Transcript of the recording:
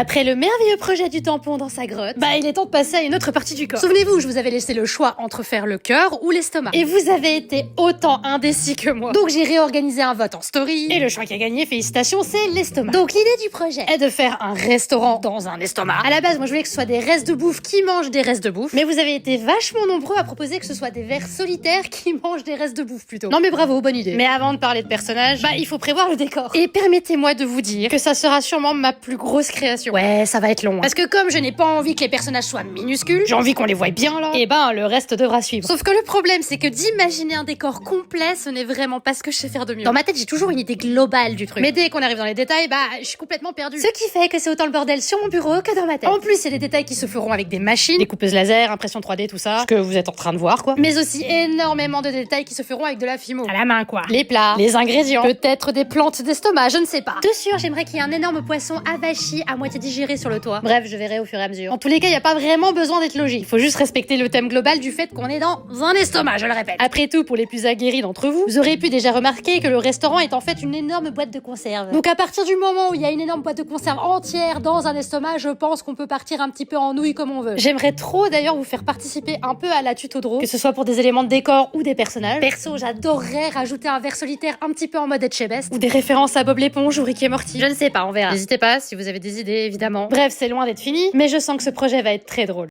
Après le merveilleux projet du tampon dans sa grotte, bah il est temps de passer à une autre partie du corps. Souvenez-vous, je vous avais laissé le choix entre faire le cœur ou l'estomac. Et vous avez été autant indécis que moi. Donc j'ai réorganisé un vote en story. Et le choix qui a gagné, félicitations, c'est l'estomac. Donc l'idée du projet est de faire un restaurant dans un estomac. À la base, moi je voulais que ce soit des restes de bouffe qui mangent des restes de bouffe. Mais vous avez été vachement nombreux à proposer que ce soit des vers solitaires qui mangent des restes de bouffe plutôt. Non mais bravo, bonne idée. Mais avant de parler de personnages, bah il faut prévoir le décor. Et permettez-moi de vous dire que ça sera sûrement ma plus grosse création. Ouais, ça va être long. Parce que comme je n'ai pas envie que les personnages soient minuscules, j'ai envie qu'on les voie bien là. Et ben le reste devra suivre. Sauf que le problème c'est que d'imaginer un décor complet, ce n'est vraiment pas ce que je sais faire de mieux. Dans ma tête, j'ai toujours une idée globale du truc. Mais dès qu'on arrive dans les détails, bah je suis complètement perdue. Ce qui fait que c'est autant le bordel sur mon bureau que dans ma tête. En plus, c'est des détails qui se feront avec des machines, des coupeuses laser, impression 3D, tout ça, ce que vous êtes en train de voir quoi. Mais aussi énormément de détails qui se feront avec de la fimo. À la main quoi. Les plats, les ingrédients, peut-être des plantes d'estomac, je ne sais pas. De sûr, j'aimerais qu'il y ait un énorme poisson avachi à moitié digéré sur le toit. Bref, je verrai au fur et à mesure. En tous les cas, il y a pas vraiment besoin d'être logique. Il faut juste respecter le thème global du fait qu'on est dans un estomac, je le répète. Après tout, pour les plus aguerris d'entre vous, vous aurez pu déjà remarquer que le restaurant est en fait une énorme boîte de conserve. Donc à partir du moment où il y a une énorme boîte de conserve entière dans un estomac, je pense qu'on peut partir un petit peu en nouille comme on veut. J'aimerais trop d'ailleurs vous faire participer un peu à la tuto draw, que ce soit pour des éléments de décor ou des personnages. Perso, j'adorerais rajouter un vers solitaire un petit peu en mode Etchebest, ou des références à Bob l'éponge ou Rick et Morty. Je ne sais pas, on verra. N'hésitez pas si vous avez des idées, évidemment. Bref, c'est loin d'être fini, mais je sens que ce projet va être très drôle.